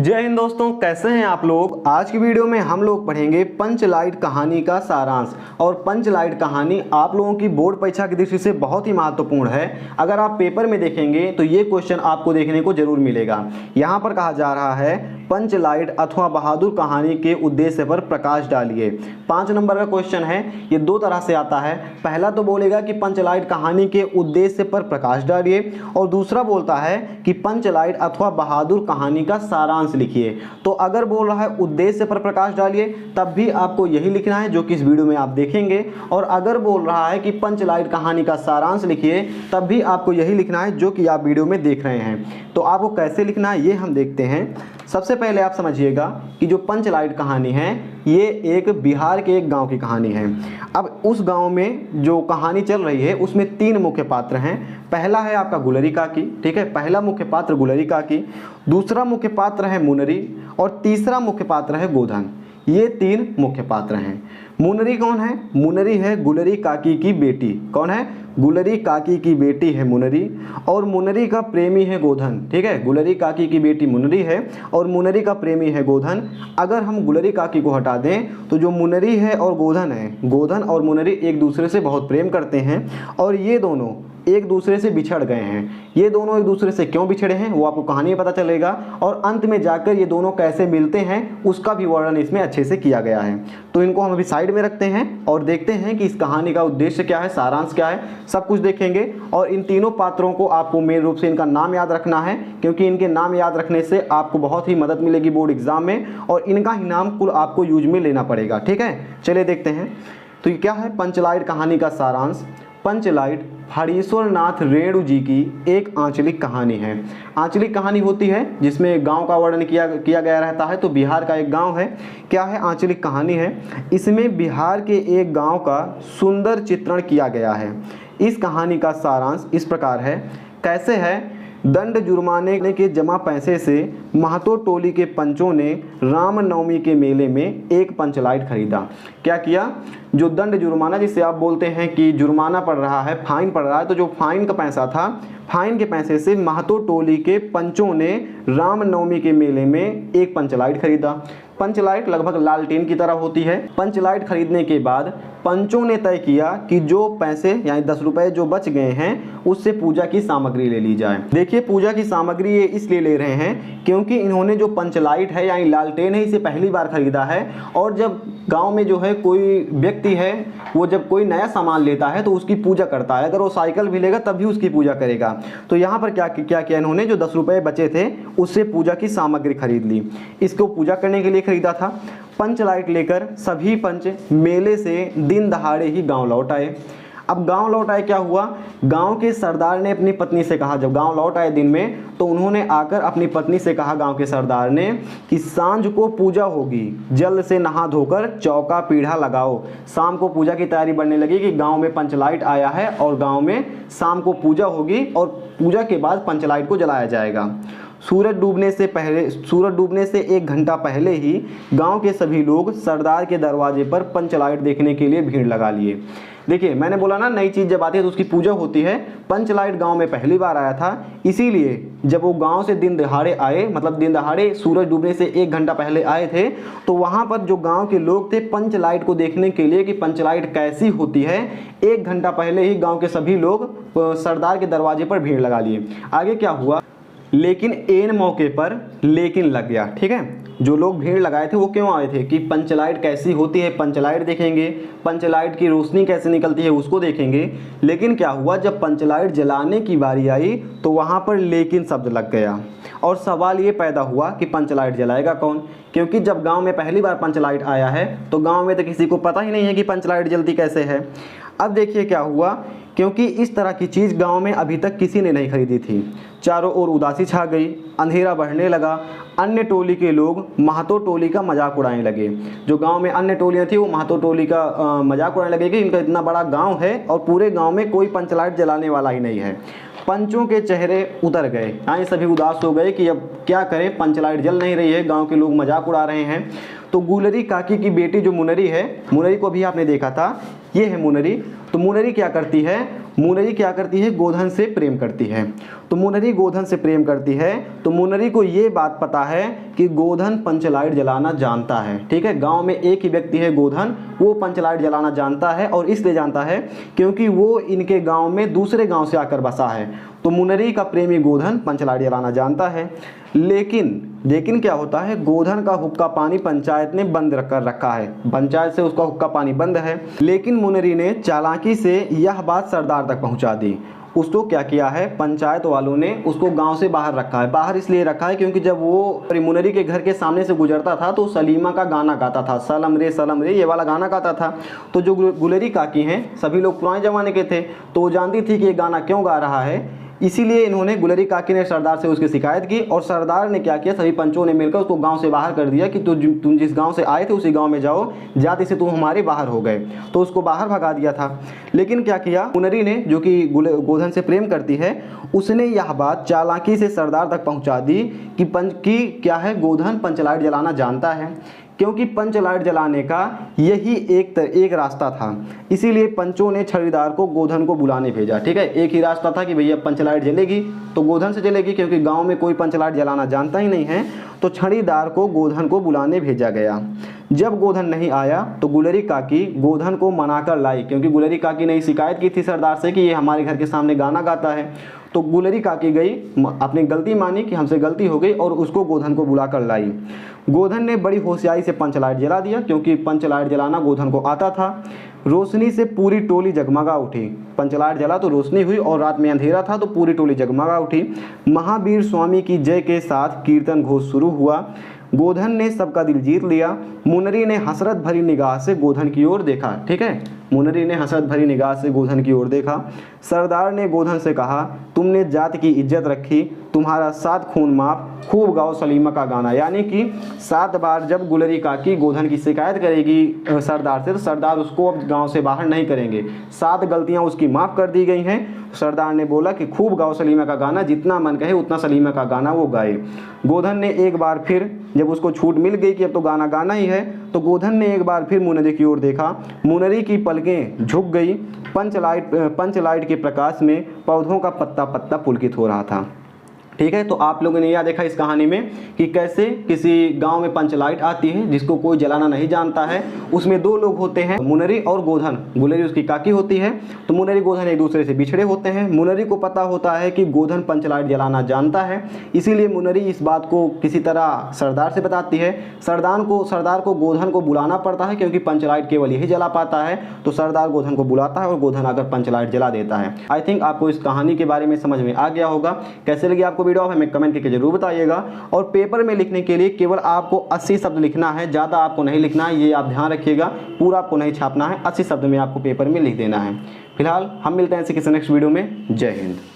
जय हिंद दोस्तों, कैसे हैं आप लोग। आज की वीडियो में हम लोग पढ़ेंगे पंचलाइट कहानी का सारांश। और पंचलाइट कहानी आप लोगों की बोर्ड परीक्षा की दृष्टि से बहुत ही महत्वपूर्ण है। अगर आप पेपर में देखेंगे तो ये क्वेश्चन आपको देखने को जरूर मिलेगा। यहाँ पर कहा जा रहा है पंचलाइट अथवा बहादुर कहानी के उद्देश्य पर प्रकाश डालिए। 5 नंबर का क्वेश्चन है। ये दो तरह से आता है। पहला तो बोलेगा कि पंचलाइट कहानी के उद्देश्य पर प्रकाश डालिए, और दूसरा बोलता है कि पंचलाइट अथवा बहादुर कहानी का सारांश लिखिए। तो अगर बोल रहा है उद्देश्य पर प्रकाश डालिए, तब भी आपको यही लिखना है जो कि इस वीडियो में आप देखेंगे। और अगर बोल रहा है कि पंचलाइट कहानी का सारांश लिखिए, तब भी आपको यही लिखना है जो कि आप वीडियो में देख रहे हैं। तो आपको कैसे लिखना है ये हम देखते हैं। सबसे पहले आप समझिएगा कि जो पंचलाइट कहानी है ये एक बिहार के एक गांव की कहानी है। अब उस गांव में जो कहानी चल रही है उसमें 3 मुख्य पात्र हैं। पहला है आपका गुलरी काकी, ठीक है, पहला मुख्य पात्र गुलरी काकी, दूसरा मुख्य पात्र है मुनरी, और तीसरा मुख्य पात्र है गोधन। ये 3 मुख्य पात्र हैं। मुनरी कौन है? मुनरी है गुलरी काकी की बेटी। कौन है? गुलरी काकी की बेटी है मुनरी, और मुनरी का प्रेमी है गोधन। ठीक है, गुलरी काकी की बेटी मुनरी है और मुनरी का प्रेमी है गोधन। अगर हम गुलरी काकी को हटा दें तो जो मुनरी है और गोधन है, गोधन और मुनरी एक दूसरे से बहुत प्रेम करते हैं, और ये दोनों एक दूसरे से बिछड़ गए हैं। ये दोनों एक दूसरे से क्यों बिछड़े हैं वो आपको कहानी में पता चलेगा, और अंत में जाकर ये दोनों कैसे मिलते हैं उसका भी वर्णन इसमें अच्छे से किया गया है। तो इनको हम अभी साइड में रखते हैं और देखते हैं कि इस कहानी का उद्देश्य क्या है, सारांश क्या है, सब कुछ देखेंगे। और इन तीनों पात्रों को आपको मेन रूप से इनका नाम याद रखना है, क्योंकि इनके नाम याद रखने से आपको बहुत ही मदद मिलेगी बोर्ड एग्जाम में, और इनका ही नाम कुल आपको यूज में लेना पड़ेगा। ठीक है, चलिए देखते हैं। तो ये क्या है पंचलाइट कहानी का सारांश। पंचलाइट हरीश्वर नाथ रेणु जी की एक आंचलिक कहानी है। आंचलिक कहानी होती है जिसमें गांव का वर्णन किया गया रहता है। तो बिहार का एक गांव है। क्या है? आंचलिक कहानी है। इसमें बिहार के एक गांव का सुंदर चित्रण किया गया है। इस कहानी का सारांश इस प्रकार है। कैसे है? दंड जुर्माने के जमा पैसे से महतो टोली के पंचों ने रामनवमी के मेले में एक पंचलाइट खरीदा। क्या किया? जो दंड जुर्माना जिसे आप बोलते हैं कि जुर्माना पड़ रहा है, फाइन पड़ रहा है, तो जो फाइन का पैसा था, फाइन के पैसे से महतो टोली के पंचों ने रामनवमी के मेले में एक पंचलाइट खरीदा। पंचलाइट लगभग लालटेन की तरह होती है। पंचलाइट खरीदने के बाद पंचों ने तय किया कि जो पैसे यानी 10 रुपए जो बच गए हैं उससे पूजा की सामग्री ले ली जाए। देखिए, पूजा की सामग्री ये इसलिए ले रहे हैं क्योंकि इन्होंने जो पंचलाइट है यानी लालटेन है इसे पहली बार खरीदा है। और जब गांव में जो है कोई व्यक्ति है वो जब कोई नया सामान लेता है तो उसकी पूजा करता है। अगर वो साइकिल भी लेगा तब भी उसकी पूजा करेगा। तो यहाँ पर क्या किया इन्होंने, जो 10 रुपए बचे थे उससे पूजा की सामग्री खरीद ली। इसको पूजा करने के लिए खरीदा था। पंचलाइट लेकर सभी पंच मेले से दिन दहाड़े ही गांव लौट आए। अब गांव लौट आए, क्या हुआ? गांव के सरदार ने अपनी पत्नी से कहा, जब गांव लौट आए दिन में, तो उन्होंने आकर अपनी पत्नी से कहा गांव के सरदार ने कि सांझ को पूजा होगी, जल्द से नहा धोकर चौका पीढ़ा लगाओ। शाम को पूजा की तैयारी बढ़ने लगी कि गांव में पंचलाइट आया है और गांव में शाम को पूजा होगी और पूजा के बाद पंचलाइट को जलाया जाएगा। सूरज डूबने से 1 घंटा पहले ही गांव के सभी लोग सरदार के दरवाजे पर पंचलाइट देखने के लिए भीड़ लगा लिए। देखिए, मैंने बोला ना, नई चीज़ जब आती है तो उसकी पूजा होती है। पंचलाइट गांव में पहली बार आया था, इसीलिए जब वो गांव से दिन दहाड़े आए, मतलब दिन दहाड़े सूरज डूबने से 1 घंटा पहले आए थे, तो वहाँ पर जो गांव के लोग थे पंचलाइट को देखने के लिए कि पंचलाइट कैसी होती है, 1 घंटा पहले ही गाँव के सभी लोग सरदार के दरवाजे पर भीड़ लगा लिए। आगे क्या हुआ? लेकिन एन मौके पर लेकिन लग गया। ठीक है, जो लोग भीड़ लगाए थे वो क्यों आए थे कि पंचलाइट कैसी होती है, पंचलाइट देखेंगे, पंचलाइट की रोशनी कैसे निकलती है उसको देखेंगे। लेकिन क्या हुआ, जब पंचलाइट जलाने की बारी आई तो वहाँ पर लेकिन शब्द लग गया, और सवाल ये पैदा हुआ कि पंचलाइट जलाएगा कौन, क्योंकि जब गांव में पहली बार पंचलाइट आया है तो गांव में तो किसी को पता ही नहीं है कि पंचलाइट जलती कैसे है। अब देखिए क्या हुआ, क्योंकि इस तरह की चीज़ गांव में अभी तक किसी ने नहीं खरीदी थी। चारों ओर उदासी छा गई, अंधेरा बढ़ने लगा। अन्य टोली के लोग महतो टोली का मजाक उड़ाने लगे। जो गांव में अन्य टोलियां थी वो महतो टोली का मजाक उड़ाने लगे कि इनका इतना बड़ा गांव है और पूरे गांव में कोई पंचलाइट जलाने वाला ही नहीं है। पंचों के चेहरे उतर गए, हाँ, ये सभी उदास हो गए कि अब क्या करें, पंचलाइट जल नहीं रही है, गाँव के लोग मजाक उड़ा रहे हैं। तो गुलरी काकी की बेटी जो मुनरी है, मुनरी को भी आपने देखा था, ये है मुनरी, तो मुनरी क्या करती है, मुनरी क्या करती है, गोधन से प्रेम करती है। तो मुनरी गोधन से प्रेम करती है, तो मुनरी को ये बात पता है कि गोधन पंचलाइट जलाना जानता है। ठीक है, गांव में एक ही व्यक्ति है गोधन, वो पंचलाइट जलाना जानता है, और इसलिए जानता है क्योंकि वो इनके गांव में दूसरे गांव से आकर बसा है। तो मुनरी का प्रेमी गोधन पंचलाइट जलाना जानता है। लेकिन क्या होता है, गोधन का हुक्का पानी पंचायत ने बंद कर रखा है, पंचायत से उसका हुक्का पानी बंद है। लेकिन मुनरी ने चालाकी से यह बात सरदार तक पहुंचा दी। उसको क्या किया है, पंचायत वालों ने उसको गांव से बाहर रखा है। बाहर इसलिए रखा है क्योंकि जब वो मुनरी के घर के सामने से गुजरता था तो सलीमा का गाना गाता था, सलम रे ये वाला गाना गाता था। तो जो गुलेरी काकी हैं, सभी लोग पुराने ज़माने के थे, तो वो जानती थी कि ये गाना क्यों गा रहा है। इसीलिए इन्होंने, गुलेरी काकी ने सरदार से उसकी शिकायत की, और सरदार ने क्या किया, सभी पंचों ने मिलकर उसको गांव से बाहर कर दिया कि तुम जिस गांव से आए थे उसी गांव में जाओ, जाति से तुम हमारे बाहर हो गए। तो उसको बाहर भगा दिया था। लेकिन क्या किया मुनरी ने, जो कि गोधन से प्रेम करती है, उसने यह बात चालाकी से सरदार तक पहुंचा दी कि क्या है, गोधन पंचलाइट जलाना जानता है। क्योंकि पंचलाइट जलाने का यही एक रास्ता था, इसीलिए पंचों ने छड़ीदार को गोधन को बुलाने भेजा। ठीक है, एक ही रास्ता था कि भैया पंचलाइट जलेगी तो गोधन से जलेगी, क्योंकि गांव में कोई पंचलाइट जलाना जानता ही नहीं है। तो छड़ीदार को गोधन को बुलाने भेजा गया। जब गोधन नहीं आया तो गुलेरी काकी गोधन को मनाकर लाई, क्योंकि गुलेरी काकी ने शिकायत की थी सरदार से कि ये हमारे घर के सामने गाना गाता है। तो गुलेरी काकी गई, अपनी गलती मानी कि हमसे गलती हो गई, और उसको गोधन को बुलाकर लाई। गोधन ने बड़ी होशियारी से पंचलाइट जला दिया, क्योंकि पंचलाइट जलाना गोधन को आता था। रोशनी से पूरी टोली जगमगा उठी। पंचलाइट जला तो रोशनी हुई, और रात में अंधेरा था तो पूरी टोली जगमगा उठी। महावीर स्वामी की जय के साथ कीर्तन घोष शुरू हुआ। गोधन ने सबका दिल जीत लिया। मुनरी ने हसरत भरी निगाह से गोधन की ओर देखा। ठीक है, मुनरी ने हसरत भरी निगाह से गोधन की ओर देखा। सरदार ने गोधन से कहा, तुमने जाति की इज्जत रखी, तुम्हारा 7 खून माफ, खूब गाओ सलीमा का गाना। यानी कि 7 बार जब गुलेरी काकी गोधन की शिकायत करेगी सरदार से, तो सरदार उसको अब गांव से बाहर नहीं करेंगे। 7 गलतियां उसकी माफ़ कर दी गई हैं। सरदार ने बोला कि खूब गाओ सलीमा का गाना, जितना मन कहे उतना सलीमा का गाना वो गाए। गोधन ने एक बार फिर, जब उसको छूट मिल गई कि अब तो गाना गाना ही है, तो गोधन ने एक बार फिर मुनरी की ओर देखा। मुनरी की पलकें झुक गई। पंचलाइट के प्रकाश में पौधों का पत्ता पत्ता पुलकित हो रहा था। ठीक है, तो आप लोगों ने यह देखा इस कहानी में कि कैसे किसी गांव में पंचलाइट आती है जिसको कोई जलाना नहीं जानता है। उसमें 2 लोग होते हैं, मुनरी और गोधन। गुलेरी उसकी काकी होती है। तो मुनरी गोधन एक दूसरे से बिछड़े होते हैं। मुनरी को पता होता है कि गोधन पंचलाइट जलाना जानता है, इसीलिए मुनरी इस बात को किसी तरह सरदार से बताती है। सरदार को गोधन को बुलाना पड़ता है, क्योंकि पंचलाइट केवल यही जला पाता है। तो सरदार गोधन को बुलाता है और गोधन आकर पंचलाइट जला देता है। आई थिंक आपको इस कहानी के बारे में समझ में आ गया होगा। कैसे लगी आपको वीडियो हमें कमेंट करके जरूर बताइएगा। और पेपर में लिखने के लिए केवल आपको 80 शब्द लिखना है, ज़्यादा आपको नहीं लिखना है, ये आप ध्यान रखिएगा। पूरा आपको नहीं छापना है, 80 शब्द में आपको पेपर में लिख देना है। फिलहाल हम मिलते हैं किसी नेक्स्ट वीडियो में। जय हिंद।